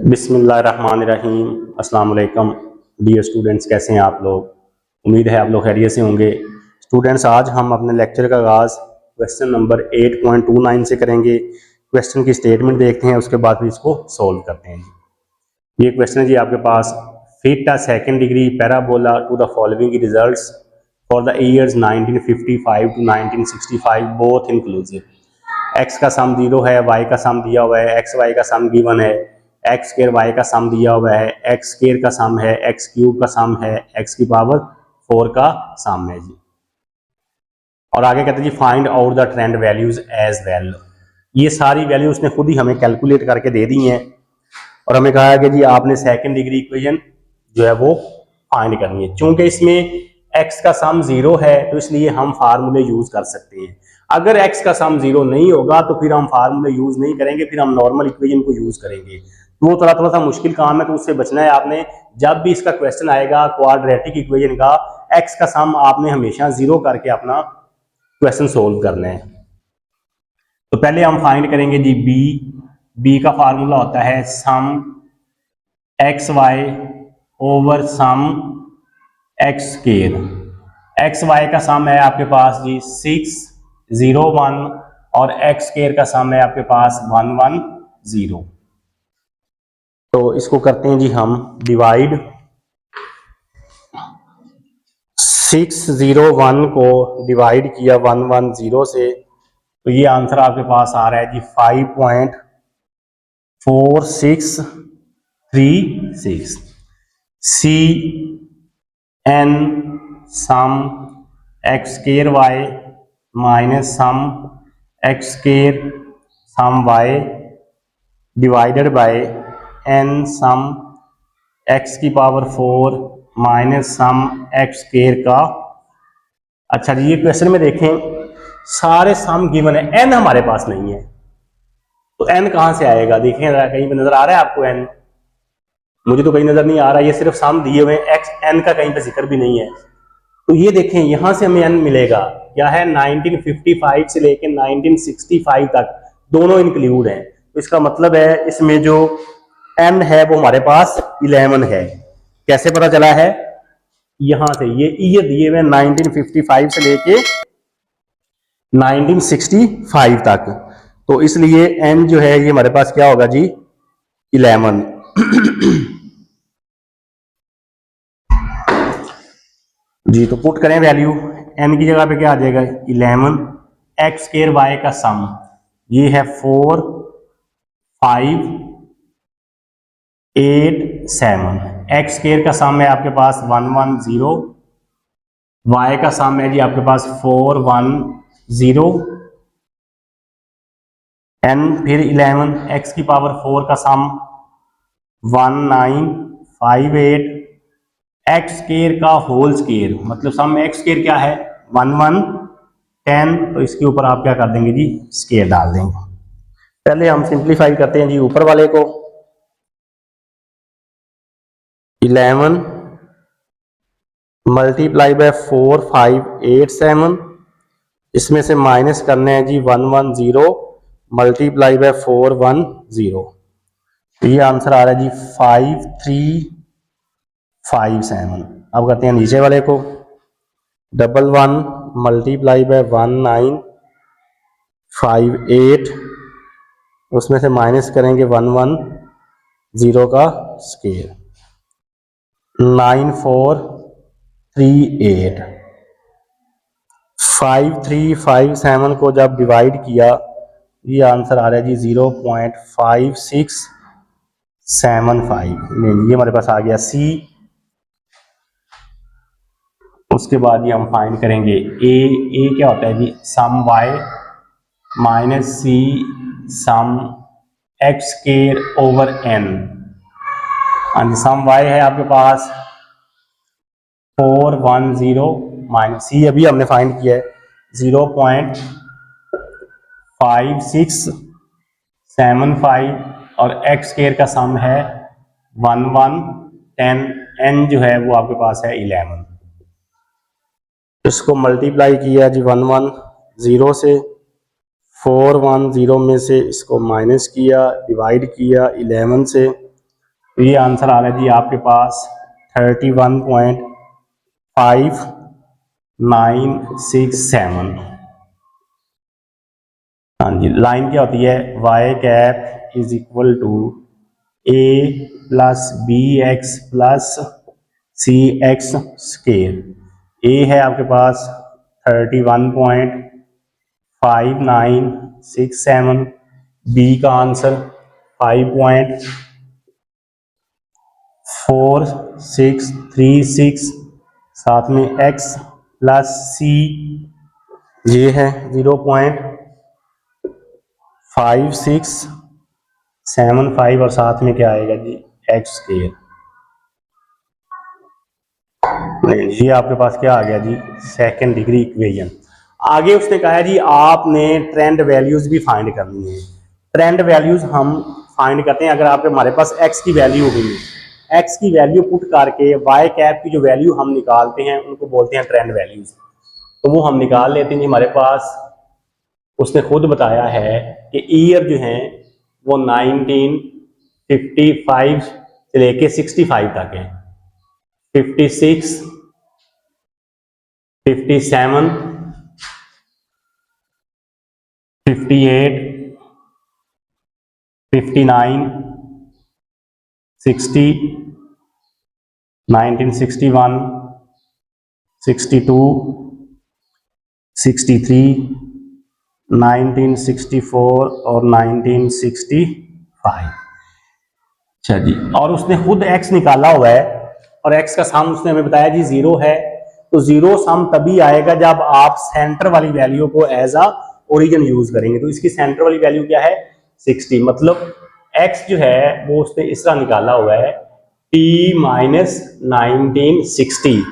बिस्मिल्लाहिर्रहमानिर्रहीम। अस्सलाम वालेकुम डियर स्टूडेंट्स, कैसे हैं आप लोग। उम्मीद है आप लोग खैरियत से होंगे। स्टूडेंट्स, आज हम अपने लेक्चर का आगाज़ क्वेश्चन नंबर 8.29 से करेंगे। क्वेश्चन की स्टेटमेंट देखते हैं, उसके बाद फिर इसको सॉल्व करते हैं। ये क्वेश्चन है जी आपके पास, fit a second degree parabola to the following results for the years 1955 to 1965 both inclusive. X का सम 0 है, वाई का सम दिया हुआ है, एक्स वाई का सम गिवन है, एक्स स्क्र वाई का सम दिया हुआ है, एक्स स्क्र का सम है, एक्स क्यूब का सम है, एक्स की पावर 4 का सम है जी। और आगे कहते हैं जी find out the trend values as well. ये सारी वैल्यू उसने खुद ही हमें कैलकुलेट करके दे दी हैं और हमें कहा है कि जी आपने सेकंड डिग्री इक्वेशन जो है वो फाइंड करनी है। चूंकि इसमें x का सम 0 है तो इसलिए हम फार्मूले यूज कर सकते हैं। अगर x का सम 0 नहीं होगा तो फिर हम फार्मूले यूज नहीं करेंगे, फिर हम नॉर्मल इक्वेशन को यूज करेंगे। तो वो थोड़ा सा मुश्किल काम है, तो उससे बचना है आपने। जब भी इसका क्वेश्चन आएगा क्वाड्रेटिक इक्वेशन का, x का सम आपने हमेशा 0 करके अपना क्वेश्चन सोल्व करना है। तो पहले हम फाइंड करेंगे जी बी का फार्मूला होता है sum x y over sum x square. X y का सम है आपके पास जी 601 और एक्स स्क्वायर का सम है आपके पास 110। तो इसको करते हैं जी हम डिवाइड। 601 को डिवाइड किया 110 से, तो ये आंसर आपके पास आ रहा है जी 5.4636। C n sum x square y minus sum x square sum y divided by n sum x की power 4 minus sum x square का। अच्छा जी, ये क्वेश्चन में देखें सारे सम गिवन है, एन हमारे पास नहीं है, तो एन कहां से आएगा। देखें जरा, कहीं पे नजर आ रहा है आपको एन? मुझे तो कहीं नजर नहीं आ रहा, ये सिर्फ सम दिए हुए हैं, एक्स एन का कहीं पे जिक्र भी नहीं है। तो ये देखें यहां से हमें एन मिलेगा, क्या है 1955 से लेकर 1965 तक दोनों इंक्लूड हैं। तो इसका मतलब है इसमें जो एन है वो हमारे पास 11 है। कैसे पता चला है? यहां से ये ईयर दिए हुए 1955 से लेके 1965 तक, तो इसलिए एन जो है ये हमारे पास क्या होगा जी 11। जी तो पुट करें वैल्यू, एन की जगह पे क्या आ जाएगा 11। एक्स स्क्वायर वाई का सम ये है 4 5 8 7। एक्स स्क्वायर का सम है आपके पास 110, वाई का सम है जी आपके पास 410, एन फिर 11, एक्स की पावर 4 का सम 1958, एक्स स्क्वायर का होल स्क्वायर मतलब सम एक्स स्क्वायर क्या है 1110, तो इसके ऊपर आप क्या कर देंगे जी स्क्वायर डाल देंगे। पहले हम सिंप्लीफाई करते हैं जी ऊपर वाले को। 11 मल्टीप्लाई बाय 4587, इसमें से माइनस करने हैं जी 110 मल्टीप्लाई बाय 410, तो ये आंसर आ रहा है जी 5357। अब करते हैं नीचे वाले को, 11 मल्टीप्लाई बाय 1958, उसमें से माइनस करेंगे 110 का स्क्वायर 9438। 5357 को जब डिवाइड किया ये आंसर आ रहा है जी 0.5675। नहीं, ये हमारे पास आ गया सी। उसके बाद ये हम फाइंड करेंगे ए क्या होता है जी सम वाई माइनस सी सम एक्स स्क्वायर ओवर एन। सम वाई है आपके पास 410 माइनस सी अभी हमने फाइंड किया है 0.5675 और एक्स स्क्वायर का सम है 1110, एन जो है वो आपके पास है 11। इसको मल्टीप्लाई किया जी 110 से, 410 में से इसको माइनस किया, डिवाइड किया 11 से, तो ये आंसर आ रहा है जी आपके पास 31.5967। हाँ जी, लाइन क्या होती है, y cap is equal to a plus b x plus c x square. A है आपके पास 31.5967, बी का आंसर 5.4636, साथ में x प्लस सी ये है 0.5675, और साथ में क्या आएगा जी एक्स स्केयर। ये आपके पास क्या आ गया जी, सेकंड डिग्री इक्वेशन। आगे उसने कहा है जी आपने ट्रेंड वैल्यूज भी फाइंड करनी है। ट्रेंड वैल्यूज हम फाइंड करते हैं, अगर आपके हमारे पास x की वैल्यू हुई, x की वैल्यू पुट करके y कैप की जो वैल्यू हम निकालते हैं उनको बोलते हैं ट्रेंड वैल्यूज। तो वो हम निकाल लेते हैं। हमारे पास उसने खुद बताया है कि ईयर जो है वो 1955 से लेके 65 तक है। 56, 57, 58, 59, 60, 1961, 62, 63, 1964 और 1965। अच्छा जी, और उसने खुद x निकाला हुआ है और x का सम उसने हमें बताया जी 0 है। तो 0 सम तभी आएगा जब आप सेंटर वाली वैल्यू को एज अ ओरिजिन यूज करेंगे। तो इसकी सेंटर वाली वैल्यू क्या है 60, मतलब x जो है वो उसने इस तरह निकाला हुआ है t माइनस 1960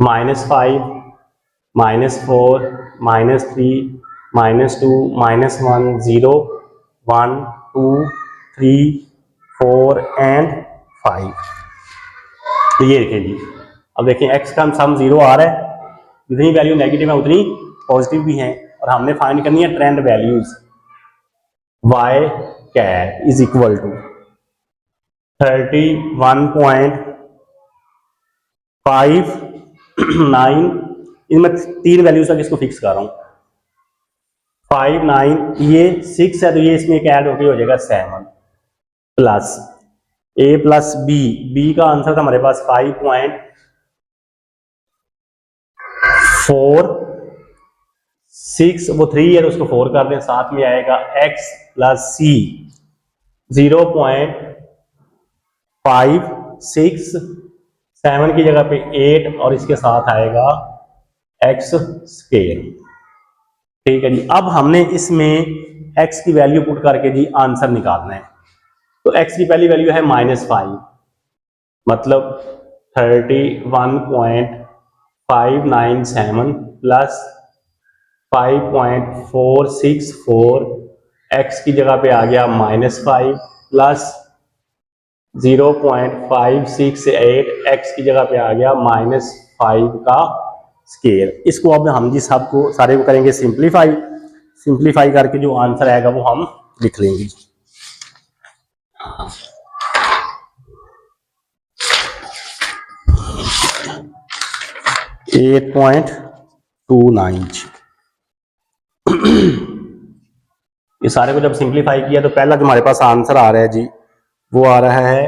-5 -4 -3 -2 -1 0 1 2 3 4 एंड 5। तो ये देखें जी, अब देखें x का सम 0 आ रहा है, जितनी वैल्यू नेगेटिव है उतनी पॉजिटिव भी है, और हमने फाइंड करनी है trend values. y cap is equal to 31.59, इनमें तीन वैल्यूज तक इसको फिक्स कर रहा हूं। 59, ये 6 है तो ये इसमें एक ऐड होकर हो जाएगा 7 plus a plus b, b का आंसर था हमारे पास 5.46, वो 3 है तो उसको 4 कर दें, साथ में आएगा x प्लस सी 0.567 की जगह पे 8 और इसके साथ आएगा x स्केयर। ठीक है जी, अब हमने इसमें x की वैल्यू पुट करके जी आंसर निकालना है। तो x की पहली वैल्यू है -5, मतलब 31.597 प्लस 5.464, x की जगह पे आ गया -5 प्लस 0.568, x की जगह पे आ गया -5 का स्केयर। इसको अब हम जी सबको सारे को करेंगे सिंप्लीफाई, सिंप्लीफाई करके जो आंसर आएगा वो हम लिख लेंगे। 8.29। ये सारे को जब सिंप्लीफाई किया तो पहला जो हमारे पास आंसर आ रहा है जी वो आ रहा है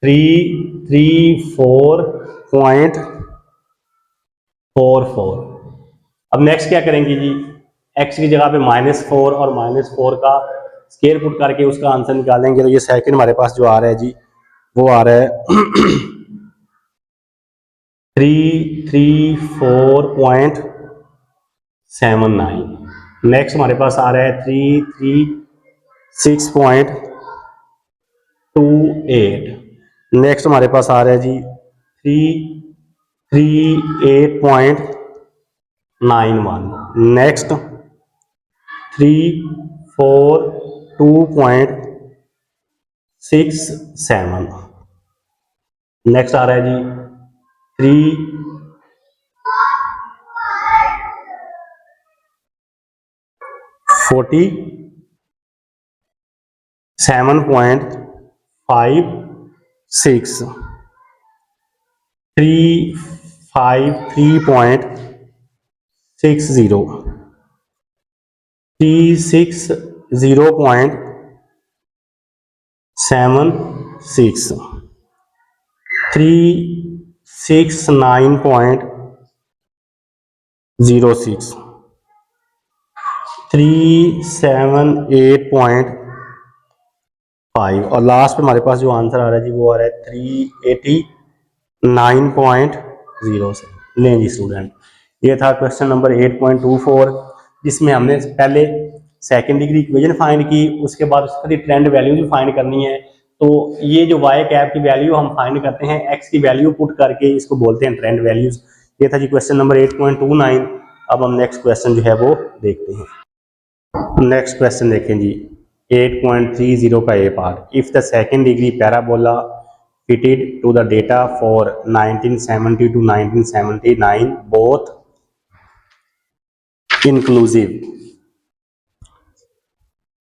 334.44। अब नेक्स्ट क्या करेंगे जी, x की जगह पे -4 और -4 का स्केयर पुट करके उसका आंसर निकालेंगे। तो ये सेकंड हमारे पास जो आ रहा है जी वो आ रहा है 334.79। नेक्स्ट हमारे पास आ रहा है 336.28। नेक्स्ट हमारे पास आ रहा है जी 338.91। नेक्स्ट 342.67। नेक्स्ट आ रहा है जी 340 7.56, 353.60, 360.76, 369.06, 378.5 और लास्ट पे हमारे पास जो आंसर आ रहा है जी वो आ रहा है 389.07। लें जी स्टूडेंट, ये था क्वेश्चन नंबर 8.24 जिसमें हमने पहले सेकेंड डिग्री इक्वेशन फाइंड की, उसके बाद उसकी ट्रेंड वैल्यू भी फाइंड करनी है। तो ये जो वाई कैप की वैल्यू हम फाइंड करते हैं एक्स की वैल्यू पुट करके, इसको बोलते हैं ट्रेंड वैल्यूज। ये था जी क्वेश्चन नंबर 8.29। अब हम नेक्स्ट क्वेश्चन जो है वो देखते हैं। नेक्स्ट क्वेश्चन देखें जी 8.30 का A part. If the second degree parabola fitted to the data for 1970 to 1979 both inclusive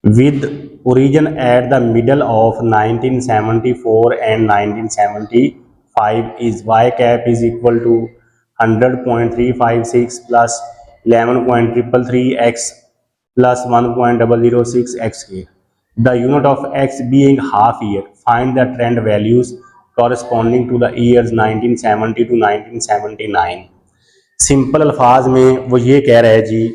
with origin at the middle of 1974 and 1975 is y cap is equal to 100.356 plus 11.333x plus 1.006x. The unit of x being half year, find the trend values corresponding to the years 1970 to 1979। Simple अल्फाज में वो ये कह रहा है जी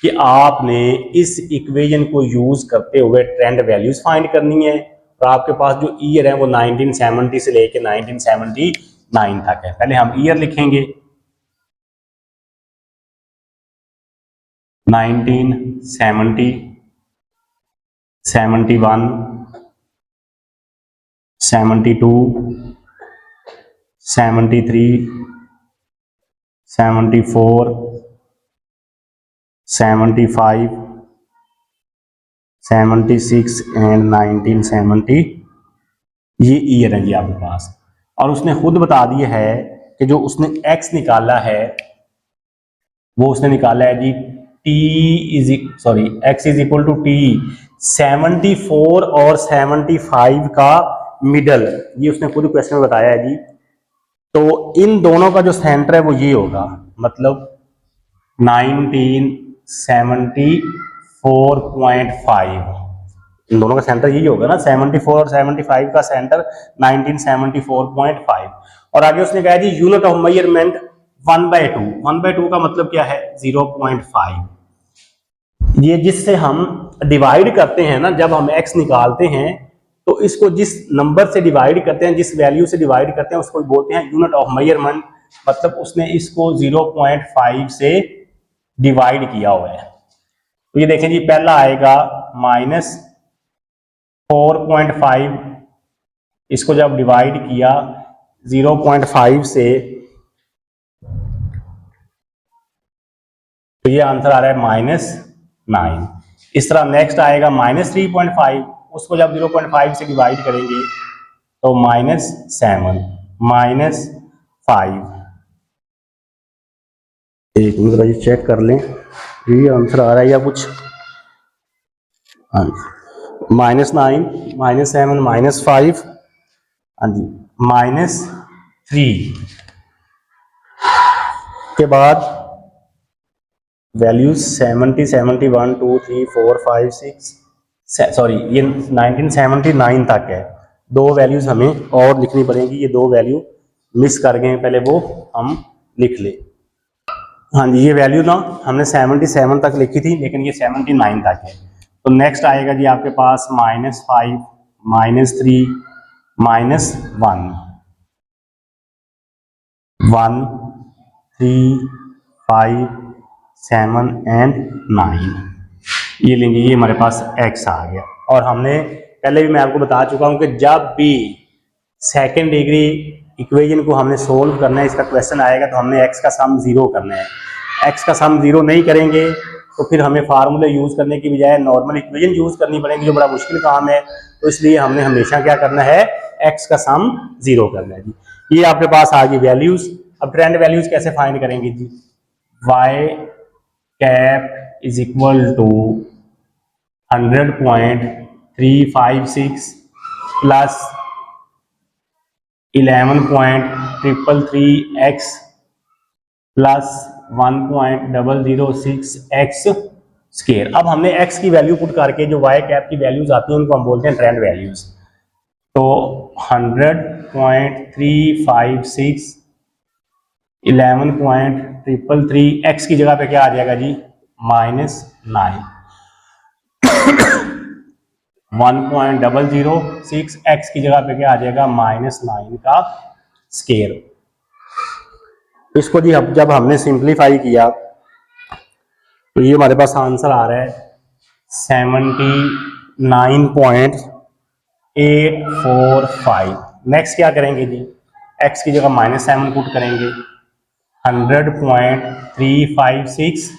कि आपने इस इक्वेशन को यूज करते हुए ट्रेंड वैल्यूज फाइंड करनी है, और आपके पास जो ईयर है वो 1970 से लेके 1979 तक है। पहले हम ईयर लिखेंगे 1970, 71, 72, 73, 74, 75, 76 एंड 1970 ये ईयर है जी आपके पास। और उसने खुद बता दिया है कि जो उसने एक्स निकाला है वो उसने निकाला है जी x is equal to t 74 और 75 का मिडल, ये उसने खुद क्वेश्चन में बताया है जी। तो इन दोनों का जो सेंटर है वो ये होगा, मतलब 1974.5, इन दोनों का सेंटर यही होगा ना, 74 और 75 का सेंटर 1974.5। और आगे उसने कहा जी यूनिट ऑफ मेजरमेंट 1/2, 1/2 का मतलब क्या है 0.5। ये जिससे हम डिवाइड करते हैं ना, जब हम x निकालते हैं तो इसको जिस नंबर से डिवाइड करते हैं, जिस वैल्यू से डिवाइड करते हैं उसको बोलते हैं यूनिट ऑफ मेजरमेंट। मतलब उसने इसको 0.5 से डिवाइड किया हुआ है। तो ये देखें जी पहला आएगा -4.5, इसको जब डिवाइड किया 0.5 से तो ये आंसर आ रहा है -9। इस तरह नेक्स्ट आएगा -3.5, उसको जब 0.5 से डिवाइड करेंगे तो -7, -5। एक मिनट ये चेक कर लें ये आंसर आ रहा है या कुछ। हाँ जी -9, -7, -5, हाँ जी -3 के बाद वैल्यूज 70, 71, 2, 3, 4, 5, 6, सॉरी ये 1979 तक है। दो वैल्यूज हमें और लिखनी पड़ेंगी, ये दो वैल्यू मिस कर गए, पहले वो हम लिख ले। हाँ जी ये वैल्यू ना हमने 77 तक लिखी थी लेकिन ये 79 तक है। तो नेक्स्ट आएगा जी आपके पास -5, -3, -1, 1, 3, 5, 7 एंड 9। ये लेंगे, ये हमारे पास x आ गया। और हमने पहले भी मैं आपको बता चुका हूं कि जब भी सेकेंड डिग्री इक्वेशन को हमने सोल्व करना है, इसका क्वेश्चन आएगा तो हमने x का सम 0 करना है। x का सम 0 नहीं करेंगे तो फिर हमें फार्मूले यूज करने की बजाय नॉर्मल इक्वेशन यूज करनी पड़ेगी, जो बड़ा मुश्किल काम है। तो इसलिए हमने हमेशा क्या करना है, x का सम 0 करना है जी। ये आपके पास आ गई वैल्यूज। अब ट्रेंड वैल्यूज कैसे फाइंड करेंगे जी, y cap is equal to 100.356 356 plus 11.333x plus 1.006x square. अब हमने x की वैल्यू पुट करके जो y कैप की वैल्यूज आती हैं उनको हम बोलते हैं ट्रेंड वैल्यूज। तो 100.356 11.333 x की जगह पे क्या आ जाएगा जी -9, 1.006 x की जगह पे क्या आ जाएगा -9 का स्केयर। इसको जी अब जब हमने सिंप्लीफाई किया तो ये हमारे पास आंसर आ रहा है 79.845। नेक्स्ट क्या करेंगे जी, x की जगह -7 पुट करेंगे, 100.356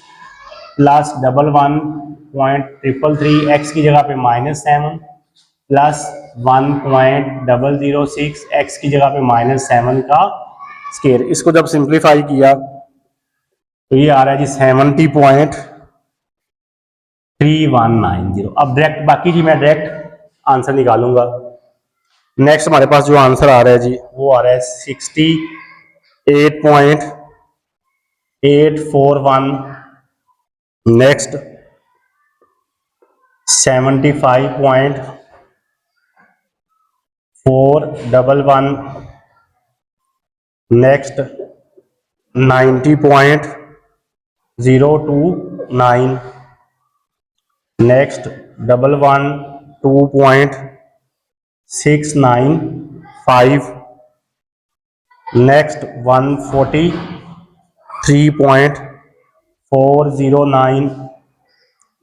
प्लस 11.333 x की जगह पे -7 प्लस 1.006 x की जगह पे -7 का स्केयर। इसको जब सिंप्लीफाई किया तो ये आ रहा है जी 70.3190। अब डायरेक्ट बाकी जी मैं डायरेक्ट आंसर निकालूंगा। नेक्स्ट हमारे पास जो आंसर आ रहा है जी वो आ रहा है 68.841। Next 75.411। Next 90.029। Next 112.695। Next 143.409।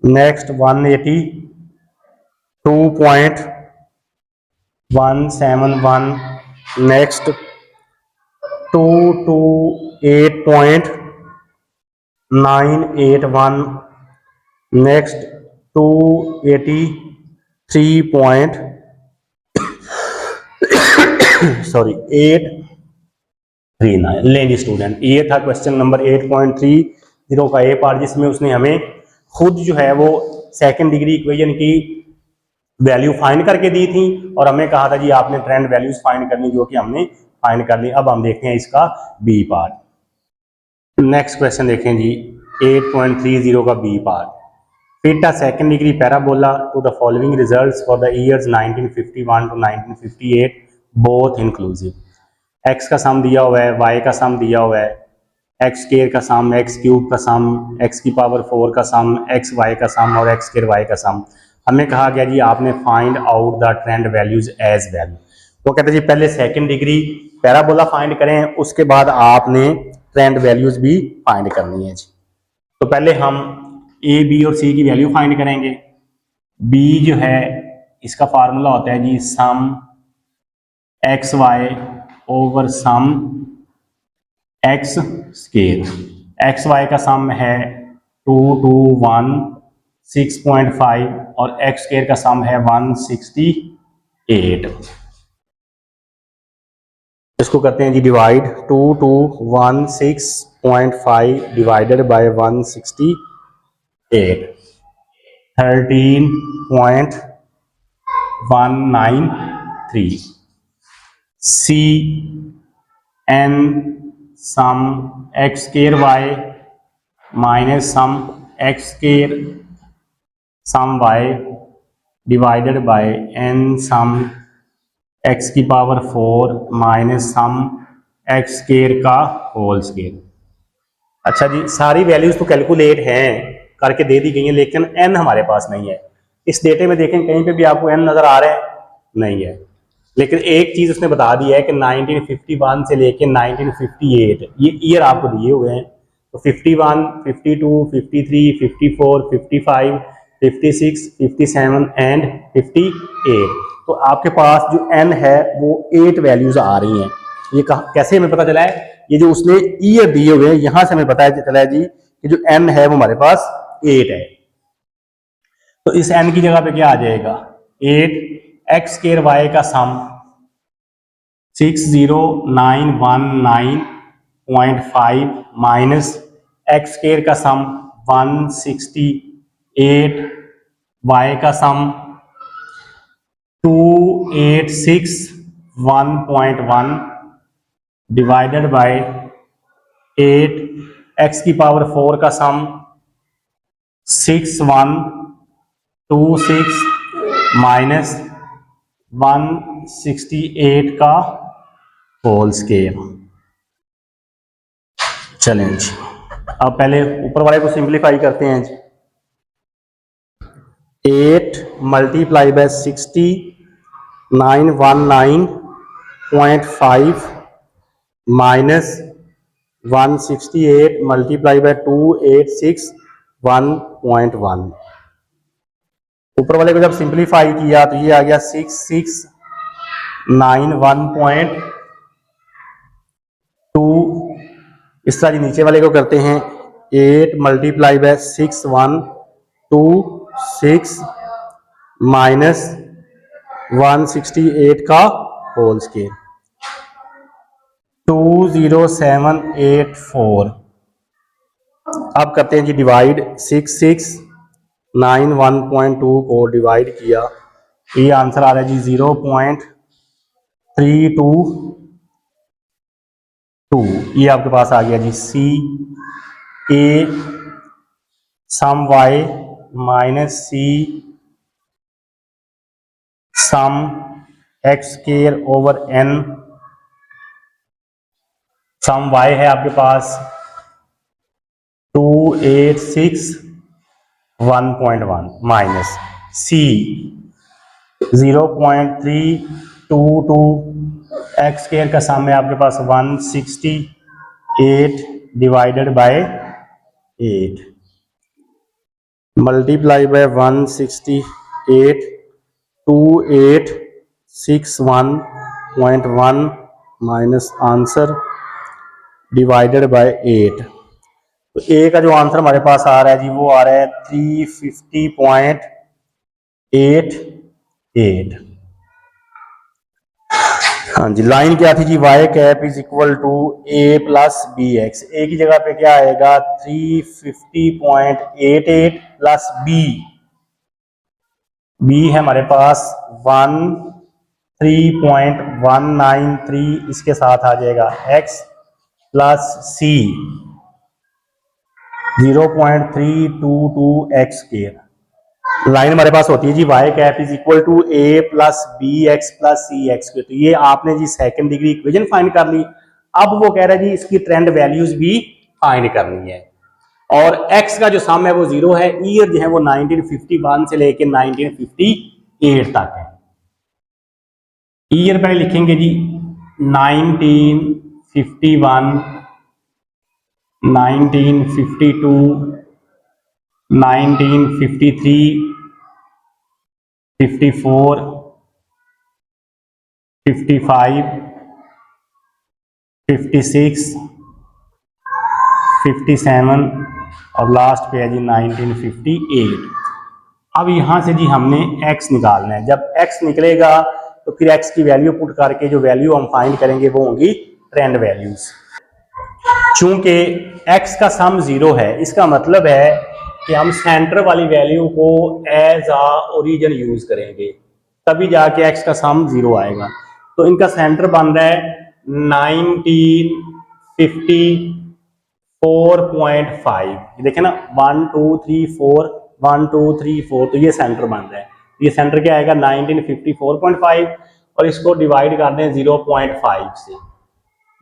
Next 182.171। Next 228.981। Next 283.839। लें जी स्टूडेंट, ये था क्वेश्चन नंबर 8.30 का ए पार्ट, जिसमें उसने हमें खुद जो है वो सेकंड डिग्री इक्वेशन की वैल्यू फाइंड करके दी थी और हमें कहा था जी आपने ट्रेंड वैल्यूज फाइंड करनी, जो कि हमने फाइंड कर ली। अब हम देखते हैं इसका बी पार्ट। नेक्स्ट क्वेश्चन देखें जी 8.30 का b part. Fit a second degree parabola to the following results for the years 1951 to 1958 both inclusive. X का सम दिया हुआ है, वाई का सम दिया हुआ है, एक्स स्क्वायर का सम, एक्स क्यूब का सम, एक्स की पावर 4 का सम, एक्स वाई का सम और एक्स स्क्वायर वाई का सम। हमें कहा गया जी आपने find out the trend values as value. वो कहते हैं जी पहले सेकंड डिग्री पैराबोला फाइंड करें, उसके बाद आपने ट्रेंड वैल्यूज भी फाइंड करनी है जी। तो पहले हम ए बी और सी की वैल्यू फाइंड करेंगे। बी जो है इसका फार्मूला होता है जी sum x y over sum x square. X y का सम है 221 और एक्स स्क्वायर का सम है 168। इसको करते हैं जी divide, 2216.5 divided by 168, 13.193। C n sum x square y minus sum x square sum y divided by n sum x की power 4 minus sum x square का होल स्क्वायर। अच्छा जी, सारी वैल्यूज तो कैलकुलेट हैं, करके दे दी गई हैं, लेकिन एन हमारे पास नहीं है। इस डेटे में देखें कहीं पे भी आपको एन नजर आ रहा है? नहीं है। लेकिन एक चीज उसने बता दी है कि 1951 से लेके 1958 ये ईयर आपको दिए हुए हैं। तो 51, 52, 53, 54, 55, 56, 57 एंड 58। तो आपके पास जो एन है वो 8 वैल्यूज आ रही हैं। ये कैसे हमें पता चला है? ये जो उसने ईयर दिए हुए हैं यहां से हमें पता चला है जी कि जो एन है वो हमारे पास 8 है। तो इस एन की जगह पे क्या आ जाएगा? 8 एक्स स्क्वायर वाई का सम 60,919.5 माइनस एक्स स्क्वायर का सम 168, वाई का सम 2861.1 डिवाइडेड बाय 8, x की पावर 4 का सम 6126 माइनस 168 का होल स्केयर। चलें जी, अब पहले ऊपर वाले को सिंप्लीफाई करते हैं जी। 8 multiply by 60 919.5 minus 168 multiply by 2861.1। ऊपर वाले को जब सिंप्लीफाई किया तो ये आ गया 6691.2। इस तरह नीचे वाले को करते हैं 8 मल्टीप्लाई बाय 6126 माइनस 168 का होल स्केयर 20784। अब करते हैं जी डिवाइड, 6691.2 को डिवाइड किया, ये आंसर आ रहा है जी 0.322। ये आपके पास आ गया जी सी ए सम वाई माइनस सी सम एक्स स्क्वायर ओवर एन। सम वाई है आपके पास 2861.1 माइनस सी 0.322, एक्स स्क्वायर का सम है आपके पास 168 divided by 8 multiply by 168 2861.1 minus answer divided by 8। तो ए का जो आंसर हमारे पास आ रहा है जी वो आ रहा है 350.88। हाँ जी, लाइन क्या थी जी, y cap is equal to a plus b x. A की जगह पे क्या आएगा 350.88 प्लस बी, बी है हमारे पास 13.193, इसके साथ आ जाएगा x plus c 0.322 x square. Line हमारे पास होती है जी y cap is equal to a plus b x plus c x. तो ये आपने जी सेकंड डिग्री इक्वेशन फाइंड कर ली। अब वो कह रहा है जी इसकी ट्रेंड वैल्यूज भी फाइंड करनी है, और x का जो सम है वो 0 है। ईयर जो है वो 1951 से लेके 1958 तक है। ईयर पहले लिखेंगे जी 1951, 1952, 1953, 54, 55, 56, 57 और लास्ट पे है जी 1958। अब यहां से जी हमने x निकालना है। जब x निकलेगा तो फिर x की वैल्यू पुट करके जो वैल्यू हम फाइंड करेंगे वो होंगी ट्रेंड वैल्यूज। चूंकि x का सम 0 है, इसका मतलब है कि हम सेंटर वाली वैल्यू को एज आ ओरिजिन यूज करेंगे, तभी जाके x का सम 0 आएगा। तो इनका सेंटर बन रहा है 1954.5। देखे ना 1 2 3 4 1 2 3 4, तो ये सेंटर बन रहा है। ये सेंटर क्या आएगा 1954.5, और इसको डिवाइड कर दें 0.5 से।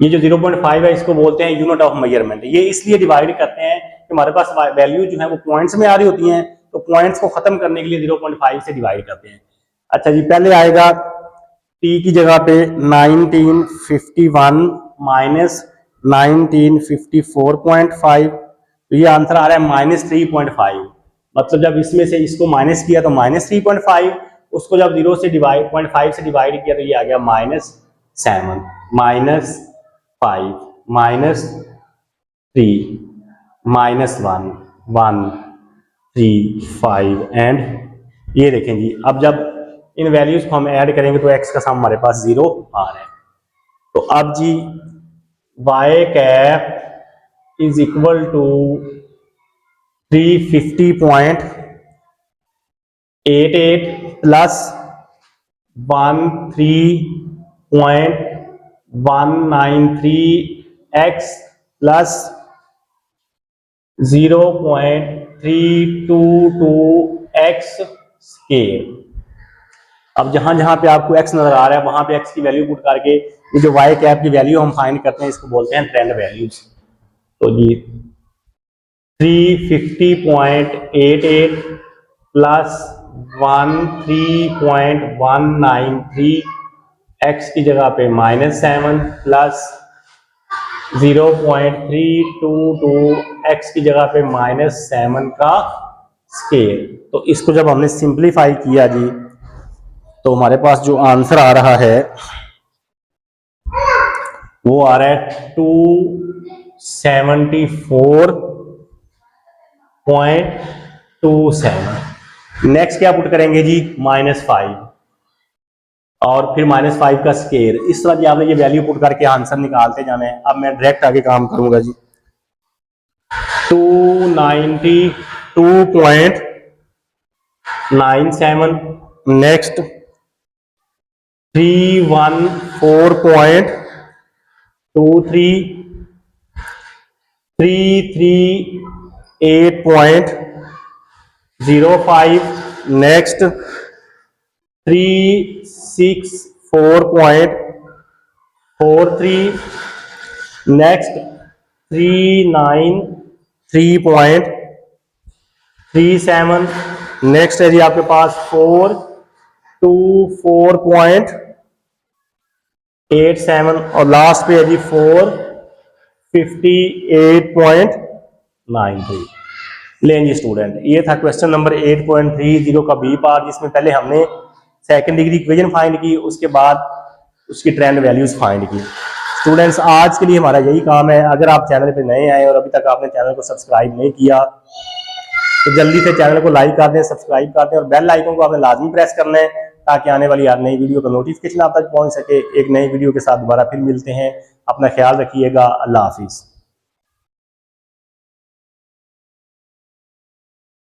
ये जो 0.5 है इसको बोलते हैं यूनिट ऑफ मेजरमेंट। ये इसलिए डिवाइड करते हैं कि हमारे पास वैल्यू जो है वो पॉइंट्स में आ रही होती हैं, तो पॉइंट्स को खत्म करने के लिए 0.5 से डिवाइड करते हैं। अच्छा जी, पहले आएगा t की जगह पे 1951 माइनस 1954.5, तो ये आंसर आ रहा है -3.5। मतलब जब इसमें से इसको माइनस किया तो -3.5, उसको जब 0 से डिवाइड 0.5 से डिवाइड किया तो ये आ गया -7, -5 -3 -1 1 3 5 एंड ये देखें जी। अब जब इन वैल्यूज को हम ऐड करेंगे तो x का सम हमारे पास 0 आ रहा है। तो अब जी y cap is equal to 350.88 plus 13.193x plus 0.322x square. अब जहां जहां पे आपको x नजर आ रहा है वहां पे x की वैल्यू पुट करके ये जो y कैप की वैल्यू हम फाइंड करते हैं इसको बोलते हैं ट्रेंड वैल्यूज। तो जी 350.88 प्लस 13.193 x की जगह पे -7 प्लस 0.322 x की जगह पे -7 का स्केयर। तो इसको जब हमने सिंप्लीफाई किया जी तो हमारे पास जो आंसर आ रहा है वो आ रहा है 274.27। नेक्स्ट क्या पुट करेंगे जी -5 और फिर -5 का स्केयर। इस तरह जी आपने ये वैल्यू पुट करके आंसर निकालते जाना है। अब मैं डायरेक्ट आगे काम करूंगा जी 292.97 नेक्स्ट 314.23 338.05 नेक्स्ट 364.43 नेक्स्ट 393.37 नेक्स्ट है जी आपके पास 424.87 और लास्ट पे है जी 458.93। लें जी स्टूडेंट, ये था क्वेश्चन नंबर 8.30 का बी पार्ट, जिसमें पहले हमने सेकंड डिग्री इक्वेशन फाइंड की, उसके बाद उसकी ट्रेंड वैल्यूज फाइंड की। स्टूडेंट्स आज के लिए हमारा यही काम है। अगर आप चैनल पे नए आए और अभी तक आपने चैनल को सब्सक्राइब नहीं किया तो जल्दी से चैनल को लाइक कर दें, सब्सक्राइब कर दें और बेल आइकन को आपने लाजमी प्रेस करना है ताकि आने वाली हर नई वीडियो का नोटिफिकेशन आप तक पहुंच सके। एक नई वीडियो के साथ दोबारा फिर मिलते हैं। अपना ख्याल रखिएगा। अल्लाह हाफिज।